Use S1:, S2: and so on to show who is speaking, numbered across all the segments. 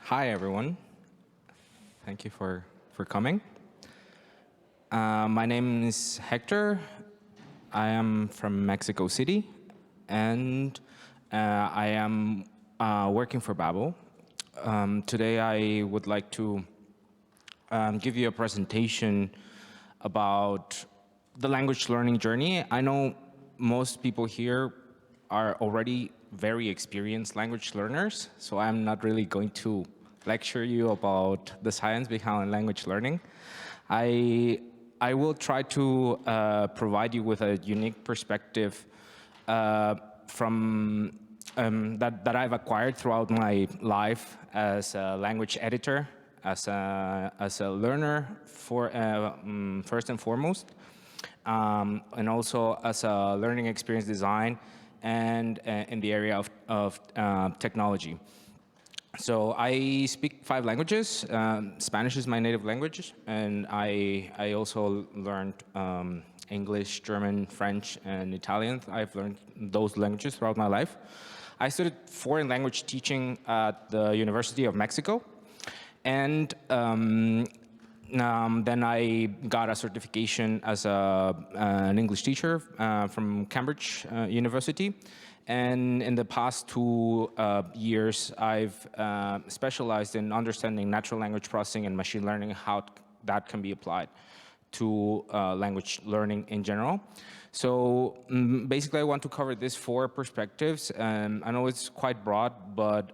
S1: Hi, everyone. Thank you for coming. My name is Hector. I am from Mexico City, and I am working for Babbel. Today, I would like to give you a presentation about the language learning journey. I know most people here are already very experienced language learners, so I'm not really going to lecture you about the science behind language learning. I will try to provide you with a unique perspective from that I've acquired throughout my life as a language editor, as a learner first and foremost, and also as a learning experience design and in the area of technology. So I speak 5 languages. Spanish is my native language, and I also learned English, German, French, and Italian. I've learned those languages throughout my life. I studied foreign language teaching at the University of Mexico, and then I got a certification as an English teacher from Cambridge University. And in the past 2 years, I've specialized in understanding natural language processing and machine learning, how that can be applied to language learning in general. So basically, I want to cover these 4 perspectives. I know it's quite broad, but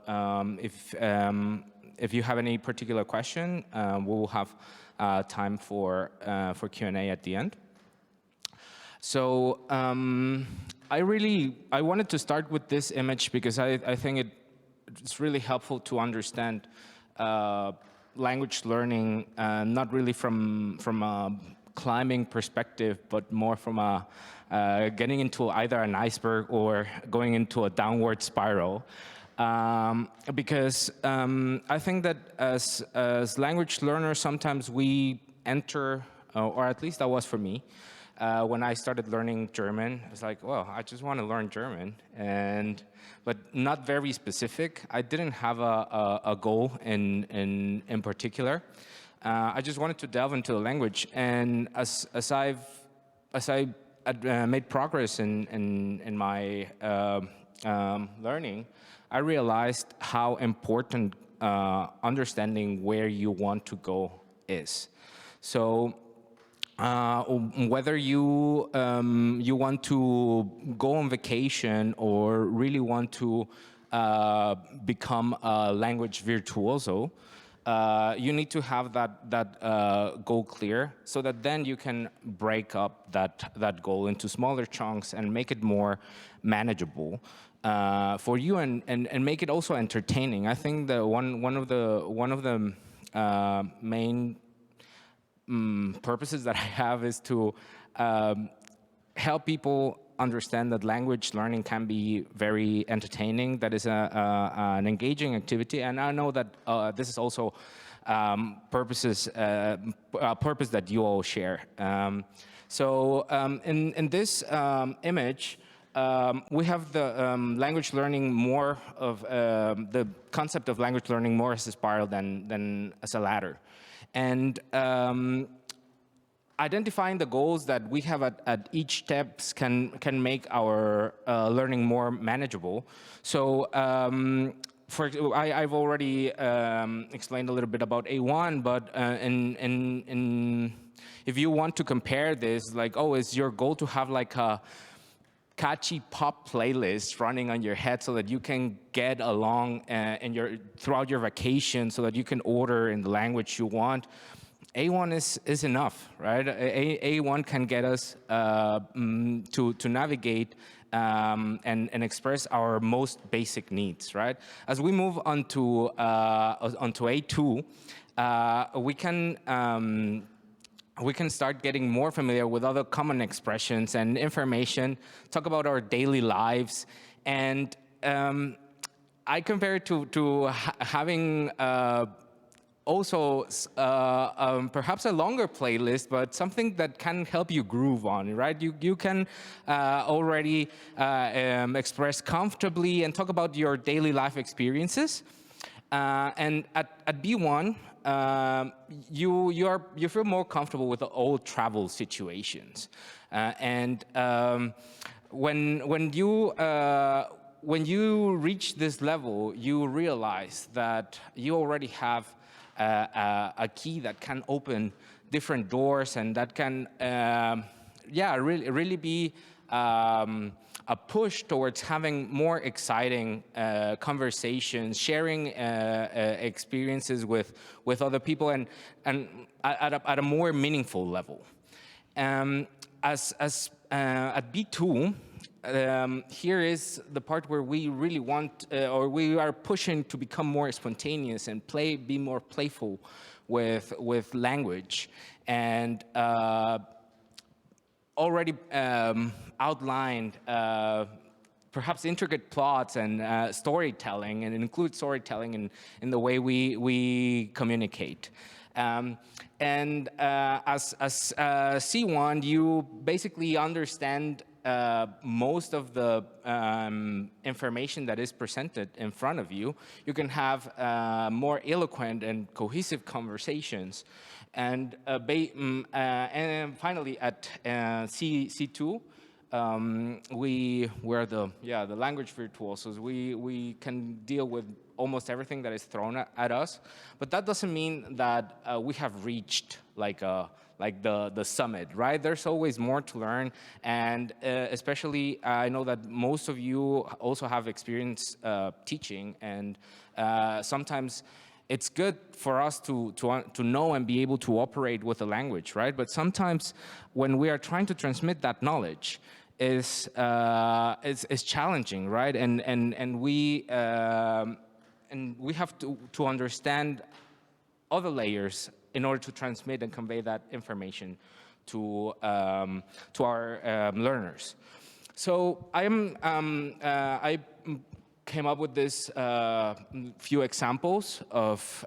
S1: if you have any particular question, we will have time for Q&A at the end. So I wanted to start with this image because I think it's really helpful to understand language learning, not really from a climbing perspective, but more from a getting into either an iceberg or going into a downward spiral. Because I think that as language learners, sometimes we enter, or at least that was for me, when I started learning German. It's like, well, I just want to learn German, but not very specific. I didn't have a goal in particular. I just wanted to delve into the language, and as I made progress in my learning, I realized how important understanding where you want to go is. So whether you want to go on vacation or really want to become a language virtuoso, you need to have that goal clear, so that then you can break up that goal into smaller chunks and make it more manageable for you, and make it also entertaining. I think that one of the main purposes that I have is to help people understand that language learning can be very entertaining, that is an engaging activity, and I know that this is also a purpose that you all share. So in this image, we have the language learning more of the concept of language learning more as a spiral than as a ladder. And identifying the goals that we have at each steps can make our learning more manageable. So I've already explained a little bit about A1, but if you want to compare this, like, oh, is your goal to have like a catchy pop playlist running on your head so that you can get along throughout your vacation, so that you can order in the language you want? A1 is enough, right? A1 can get us to navigate and express our most basic needs, right? As we move onto A2, we can start getting more familiar with other common expressions and information, talk about our daily lives, and I compare it to having also perhaps a longer playlist, but something that can help you groove on, right? You can already express comfortably and talk about your daily life experiences. And at B1, you feel more comfortable with the old travel situations, and when you reach this level, you realize that you already have a key that can open different doors, and that can, really be a push towards having more exciting conversations, sharing experiences with other people, and at a more meaningful level. At B2, here is the part where we really want, or we are pushing to become more spontaneous and be more playful with language, and already outlined perhaps intricate plots and storytelling, and include storytelling in the way we communicate. And as C1, you basically understand most of the information that is presented in front of you. You can have more eloquent and cohesive conversations. And finally, at C2, we're the language virtuosos. We can deal with almost everything that is thrown at us, but that doesn't mean that we have reached like the summit, right? There's always more to learn, and especially I know that most of you also have experience teaching, and sometimes it's good for us to know and be able to operate with the language, right? But sometimes when we are trying to transmit that knowledge, is challenging, right? And we have to understand other layers in order to transmit and convey that information to our learners. So I came up with this few examples of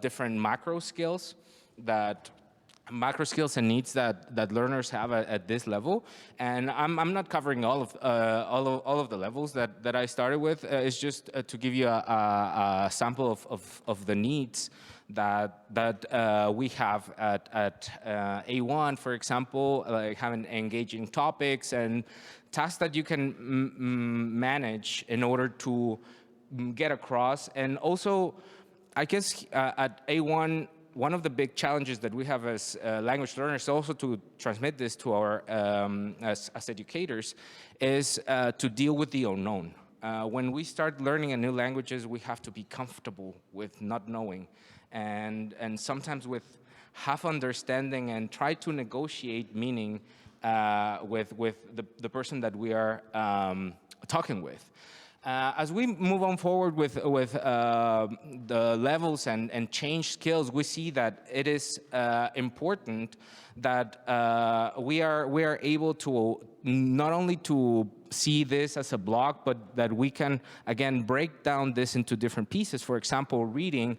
S1: different macro skills and needs that learners have at this level, and I'm not covering all of the levels that I started with. It's just to give you a sample of the needs that we have at A1, for example, like having engaging topics and tasks that you can manage in order to get across. And also, I guess at A1, one of the big challenges that we have as language learners, also to transmit this to our as educators, is to deal with the unknown. When we start learning a new languages, we have to be comfortable with not knowing, and sometimes with half understanding, and try to negotiate meaning with the person that we are talking with. As we move on forward with the levels and change skills, we see that it is important that we are able to not only to see this as a block, but that we can again break down this into different pieces. For example, reading,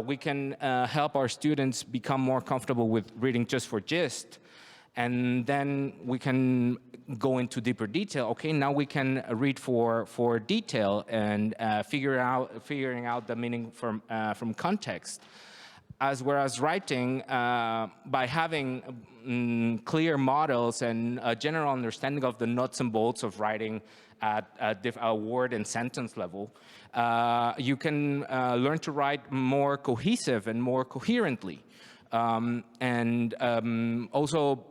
S1: we can help our students become more comfortable with reading just for gist. And then we can go into deeper detail. Okay, now we can read for detail and figuring out the meaning from context. Whereas writing, by having clear models and a general understanding of the nuts and bolts of writing at a word and sentence level, you can learn to write more cohesive and more coherently, and also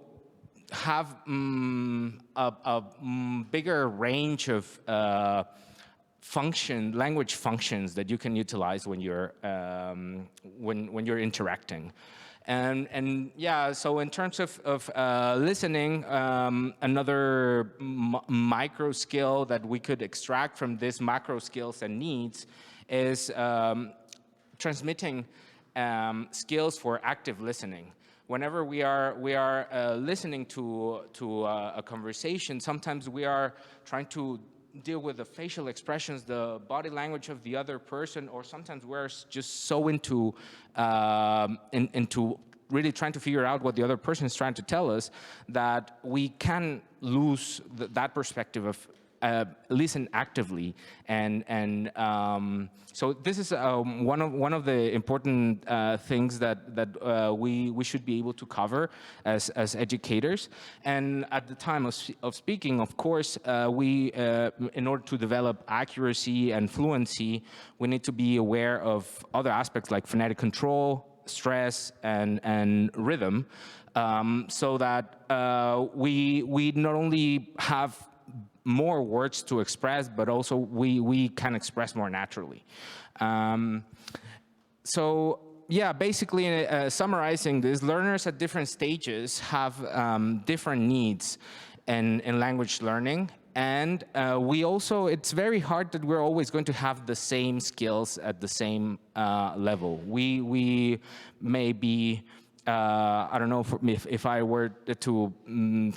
S1: have a bigger range of language functions that you can utilize when you're interacting. And yeah, so in terms of listening, another micro skill that we could extract from this macro skills and needs is transmitting skills for active listening. Whenever we are listening to a conversation, sometimes we are trying to deal with the facial expressions, the body language of the other person, or sometimes we're just so into really trying to figure out what the other person is trying to tell us that we can lose that perspective of listen actively, and so this is one of the important things that we should be able to cover as educators. And at the time of speaking, of course, we in order to develop accuracy and fluency, we need to be aware of other aspects like phonetic control, stress, and rhythm, so that we not only have more words to express, but also we can express more naturally. So yeah, basically summarizing this, learners at different stages have different needs in language learning. And we also, it's very hard that we're always going to have the same skills at the same level. We may be, I don't know, if I were to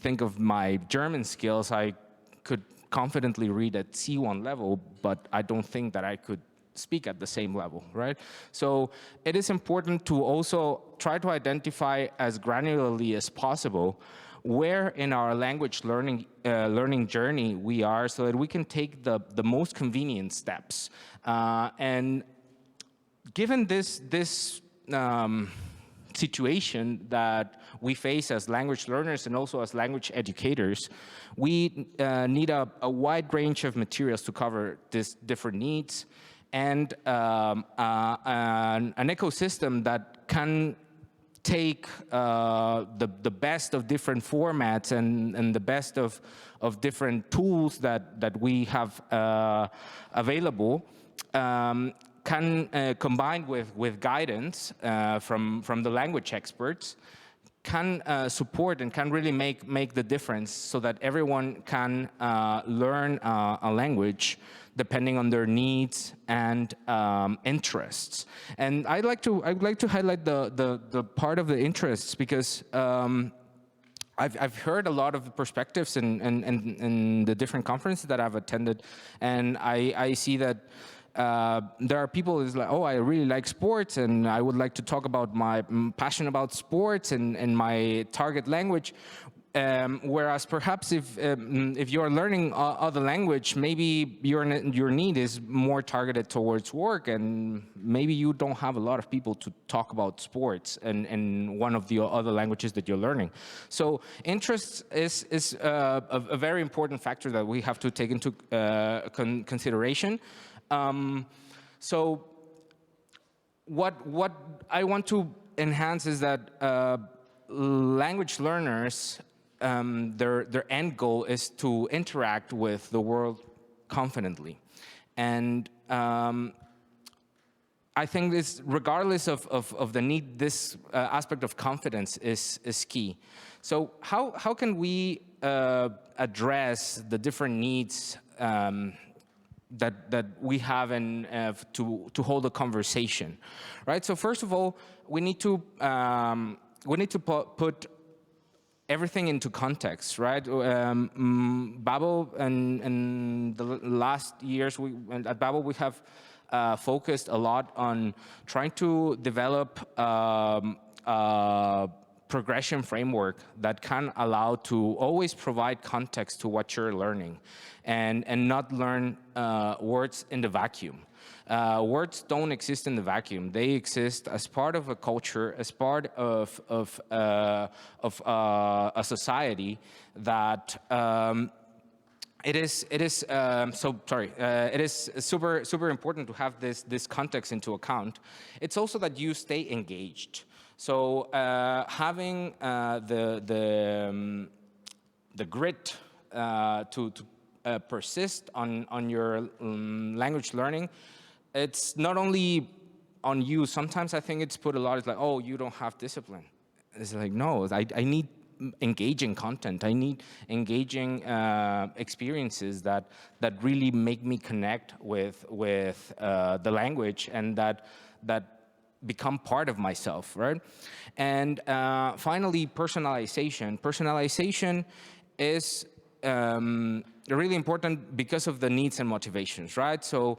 S1: think of my German skills, I could confidently read at C1 level, but I don't think that I could speak at the same level, right? So it is important to also try to identify as granularly as possible where in our language learning journey we are, so that we can take the most convenient steps. And given this situation that we face as language learners and also as language educators, we need a wide range of materials to cover these different needs, and an ecosystem that can take the best of different formats and the best of different tools that we have available, can combined with guidance from the language experts, can support and can really make the difference, so that everyone can learn a language depending on their needs and interests. And I'd like to highlight the part of the interests, because I've heard a lot of perspectives in the different conferences that I've attended, and I see that there are people who's like, oh, I really like sports, and I would like to talk about my passion about sports and my target language. Whereas perhaps if you're learning other language, maybe your need is more targeted towards work, and maybe you don't have a lot of people to talk about sports and one of the other languages that you're learning. So interest is a very important factor that we have to take into consideration. So what I want to enhance is that language learners, their end goal is to interact with the world confidently. And I think this, regardless of the need, this aspect of confidence is key. So how can we address the different needs that we have to hold a conversation, right? So first of all, we need to put everything into context, right? Babbel and the last years, at Babbel we have focused a lot on trying to develop a progression framework that can allow to always provide context to what you're learning, and not learn words in the vacuum. Words don't exist in the vacuum. They exist as part of a culture, as part of a society that it is super important to have this context into account. It's also that you stay engaged. So having the grit to persist on your language learning, it's not only on you. Sometimes I think it's put a lot, it's like, oh, you don't have discipline. It's like, no, I need engaging content. I need engaging experiences that really make me connect with the language, and that become part of myself, right? And finally, personalization. Personalization is really important because of the needs and motivations, right? So,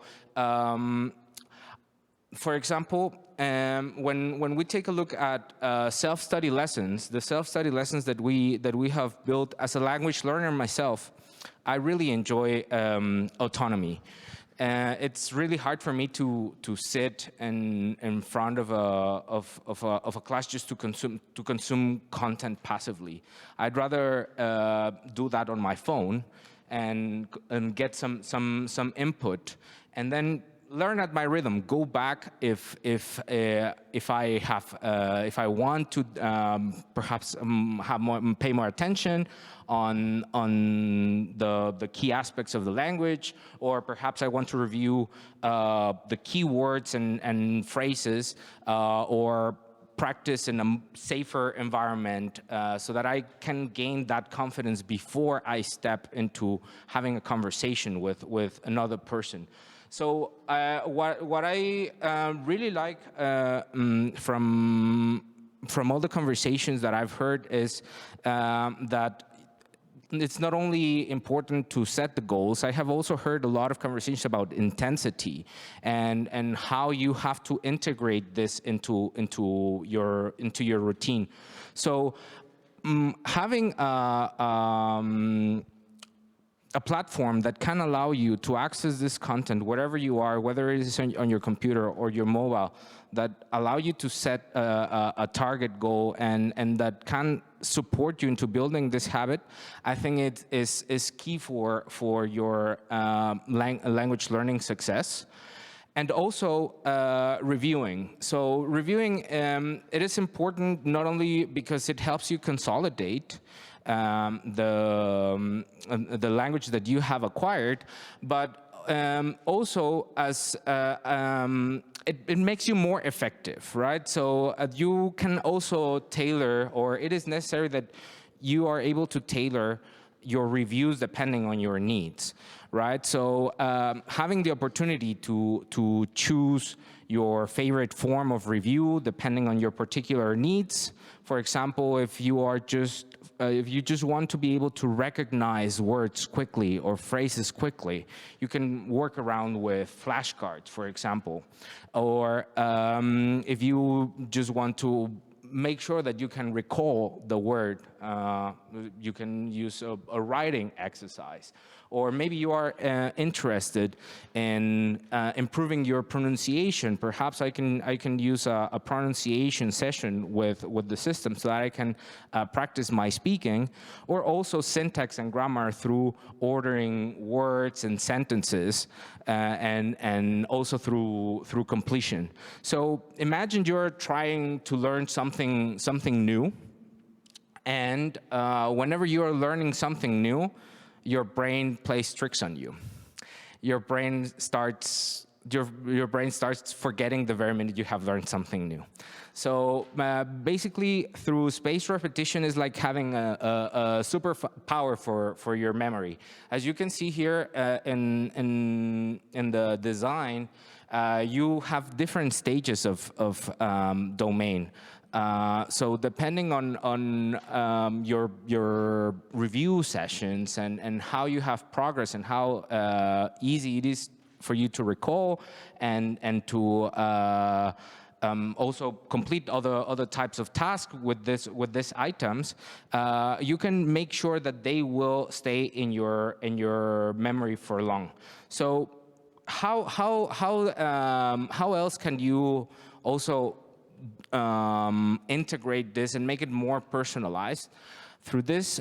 S1: for example, when we take a look at self-study lessons, the self-study lessons that we have built as a language learner myself, I really enjoy autonomy. It's really hard for me to sit in front of a class just to consume content passively. I'd rather do that on my phone and get some input, and then learn at my rhythm. Go back if I want to perhaps pay more attention on the key aspects of the language, or perhaps I want to review the keywords and phrases, or practice in a safer environment, so that I can gain that confidence before I step into having a conversation with another person. So what I really like from all the conversations that I've heard is that it's not only important to set the goals. I have also heard a lot of conversations about intensity and how you have to integrate this into your routine. So having a platform that can allow you to access this content wherever you are, whether it is on your computer or your mobile, that allow you to set a target goal and that can support you into building this habit, I think it is key for your language learning success. And also reviewing. So reviewing, it is important not only because it helps you consolidate the language that you have acquired, but also as it makes you more effective, right? So you can also tailor, or it is necessary that you are able to tailor your reviews depending on your needs, right? So having the opportunity to choose your favorite form of review depending on your particular needs. For example, if you just want to be able to recognize words quickly or phrases quickly, you can work around with flashcards, for example. Or if you just want to make sure that you can recall the word, you can use a writing exercise. Or maybe you are interested in improving your pronunciation. Perhaps I can use a pronunciation session with the system so that I can practice my speaking, or also syntax and grammar through ordering words and sentences, and also through completion. So imagine you're trying to learn something new, and whenever you are learning something new, your brain plays tricks on you. Your brain starts forgetting the very minute you have learned something new. So basically, through spaced repetition is like having a superpower for your memory. As you can see here in the design, you have different stages of domain. So depending on your review sessions and how you have progress and how easy it is for you to recall and to also complete other types of tasks with these items, you can make sure that they will stay in your memory for long. So how else can you also integrate this and make it more personalized? Through this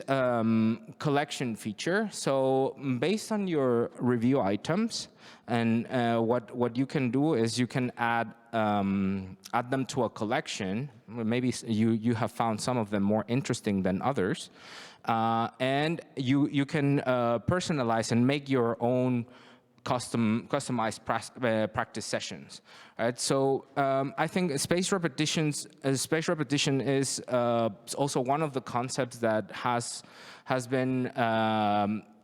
S1: collection feature. So based on your review items, and what you can do is you can add them to a collection. Maybe you have found some of them more interesting than others, and you can personalize and make your own customized practice sessions, right? So I think spaced repetition is also one of the concepts that has been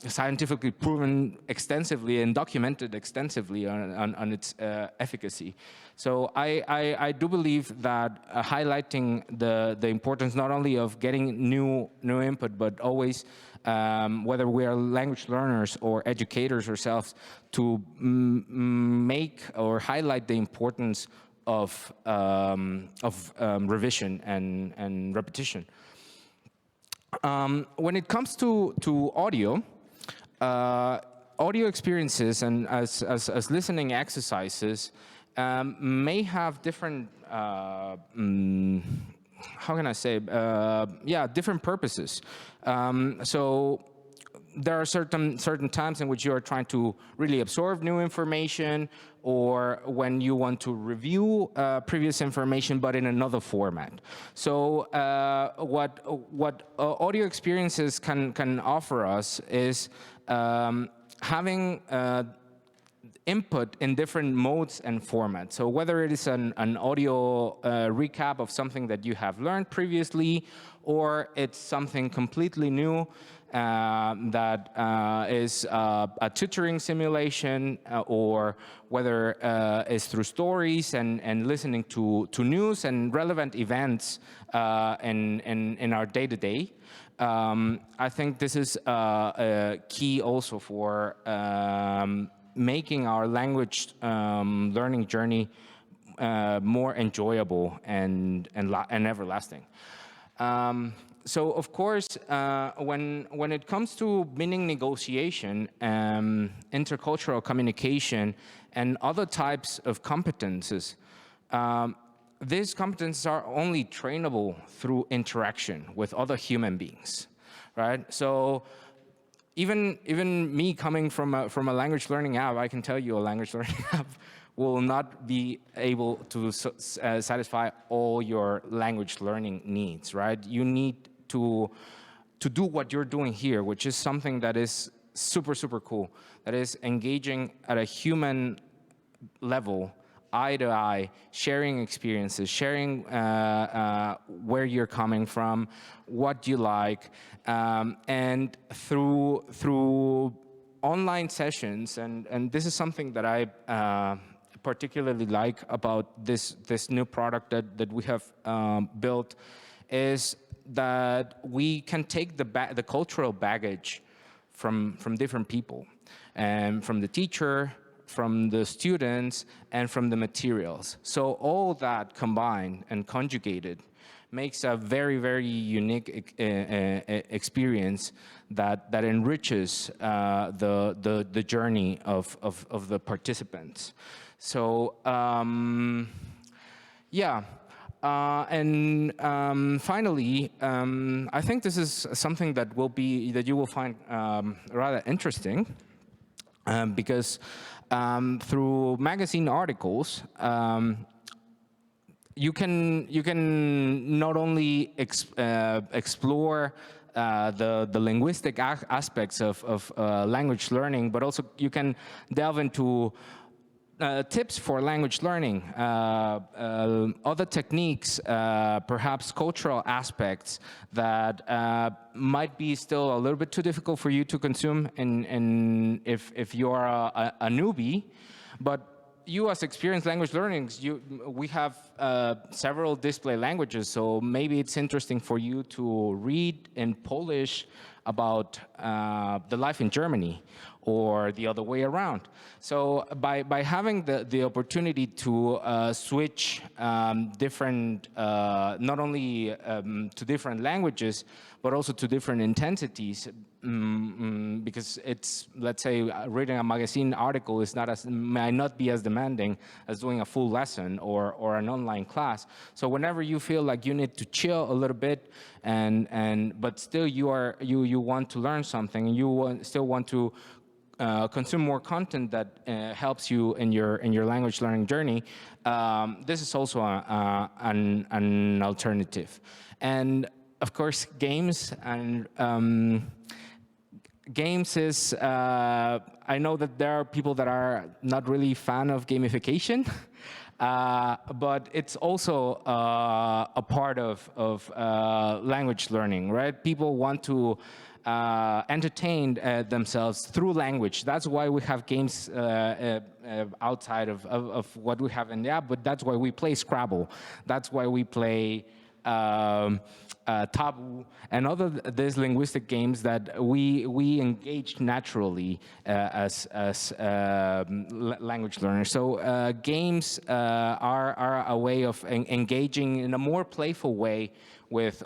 S1: scientifically proven extensively and documented extensively on its efficacy. So I do believe that highlighting the importance not only of getting new input, but always, whether we are language learners or educators ourselves, to make or highlight the importance of revision and repetition. When it comes to audio, audio experiences and as listening exercises may have different, how can I say, different purposes. So there are certain times in which you are trying to really absorb new information, or when you want to review previous information, but in another format. So what audio experiences can offer us is having input in different modes and formats. So whether it is an audio recap of something that you have learned previously, or it's something completely new that is a tutoring simulation, or whether it's through stories and listening to news and relevant events in our day-to-day. I think this is key also for making our language learning journey more enjoyable and everlasting. So of course, when it comes to meaning negotiation, intercultural communication, and other types of competences, these competences are only trainable through interaction with other human beings, right? So even me coming from a language learning app, I can tell you a language learning app will not be able to satisfy all your language learning needs, right? You need to do what you're doing here, which is something that is super, super cool, that is engaging at a human level, eye to eye, sharing experiences, sharing where you're coming from, what you like, and through online sessions, and this is something that I particularly like about this new product that we have built, is that we can take the cultural baggage from different people, and from the teacher, from the students, and from the materials. So all that combined and conjugated makes a very, very unique experience that enriches the journey of the participants. So yeah. Finally, I think this is something that you will find rather interesting, because through magazine articles, you can not only explore the linguistic aspects of language learning, but also you can delve into tips for language learning, other techniques, perhaps cultural aspects that might be still a little bit too difficult for you to consume if you are a newbie. But you, as experienced language learners, we have several display languages, so maybe it's interesting for you to read in Polish about the life in Germany, or the other way around. So by having the opportunity to switch different, not only to different languages, but also to different intensities, because it's, let's say, reading a magazine article is might not be as demanding as doing a full lesson or an online class. So whenever you feel like you need to chill a little bit, but still you want to learn something, and you still want to consume more content that helps you in your language learning journey, this is also an alternative. And of course, games is, I know that there are people that are not really fan of gamification, but it's also a part of language learning, right? People want to entertain themselves through language. That's why we have games outside of what we have in the app, but that's why we play Scrabble. That's why we play Taboo and other these linguistic games that we engage naturally as language learners. So games are a way of engaging in a more playful way with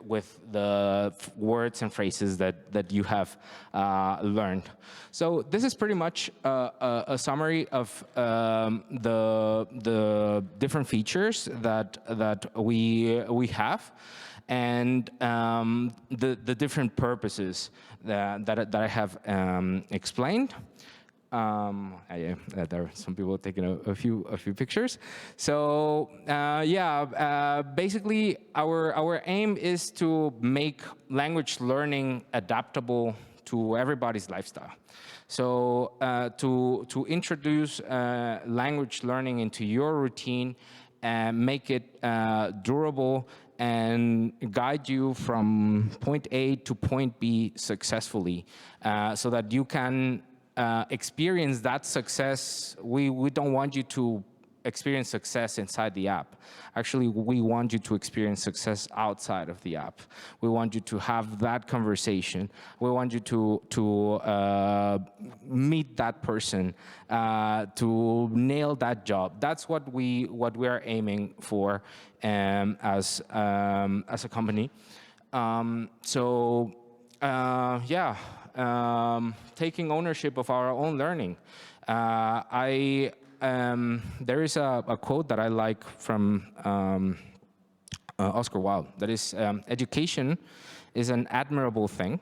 S1: the words and phrases that you have learned. So this is pretty much a summary of the different features that we have, and the different purposes that I have explained. There are some people taking a few pictures. So basically our aim is to make language learning adaptable to everybody's lifestyle. So to introduce language learning into your routine and make it durable and guide you from point A to point B successfully, so that you can experience that success. We don't want you to experience success inside the app. Actually, we want you to experience success outside of the app. We want you to have that conversation. We want you to meet that person, to nail that job. That's what we are aiming for as a company. Taking ownership of our own learning. There is a quote that I like from Oscar Wilde, that is, education is an admirable thing,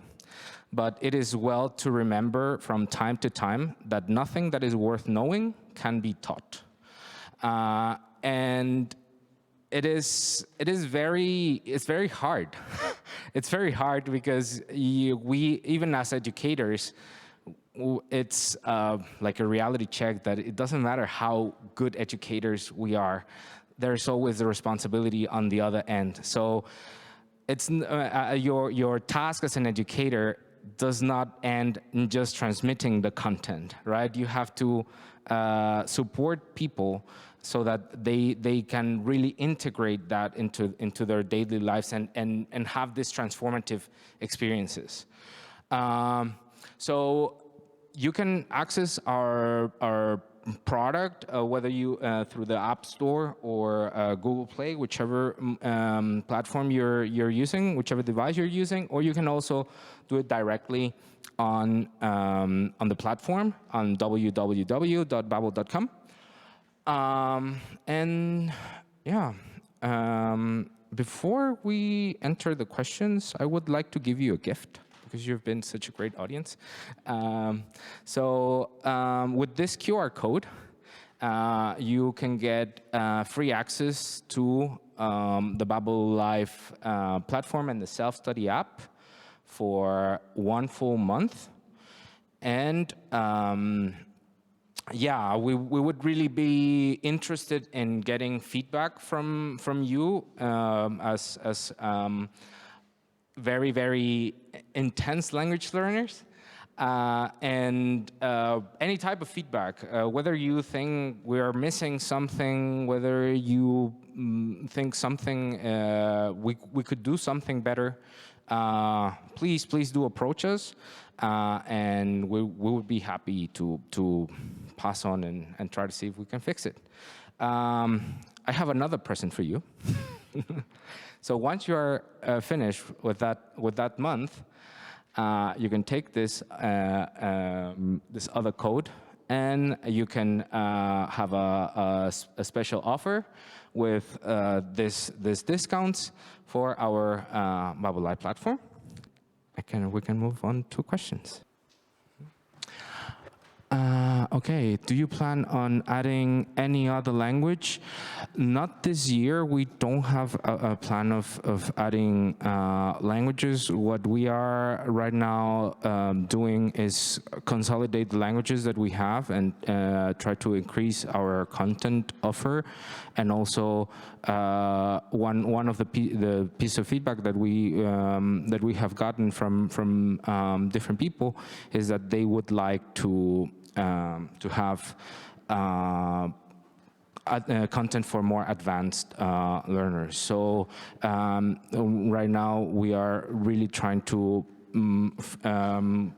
S1: but it is well to remember from time to time that nothing that is worth knowing can be taught. And it's very hard. It's very hard because we, even as educators, it's like a reality check that it doesn't matter how good educators we are, there's always the responsibility on the other end. So it's your task as an educator does not end in just transmitting the content, right? You have to support people so that they can really integrate that into their daily lives and have these transformative experiences. So you can access our product, whether you through the App Store or Google Play, whichever platform you're using, whichever device you're using, or you can also do it directly on the platform on www.babbel.com. Before we enter the questions, I would like to give you a gift, because you've been such a great audience. With this QR code, you can get free access to the Babbel Live platform and the self-study app for 1 full month. And we would really be interested in getting feedback from you as very, very intense language learners, and any type of feedback, whether you think we are missing something, whether you think something we could do something better, please do approach us, and we would be happy to pass on and try to see if we can fix it. I have another present for you. So once you are finished with that month, you can take this this other code, and you can have a special offer with this discounts for our Babbel Live platform. We can move on to questions. Okay, do you plan on adding any other language? Not this year. We don't have a plan of adding languages. What we are right now doing is consolidate the languages that we have and try to increase our content offer. And also, one of the piece of feedback that we have gotten from different people is that they would like to have content for more advanced learners. So right now we are really trying to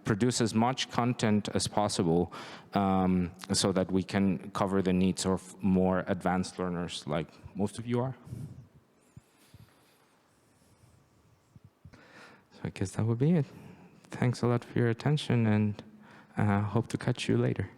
S1: produce as much content as possible so that we can cover the needs of more advanced learners like most of you are. So I guess that would be it. Thanks a lot for your attention, and Hope to catch you later.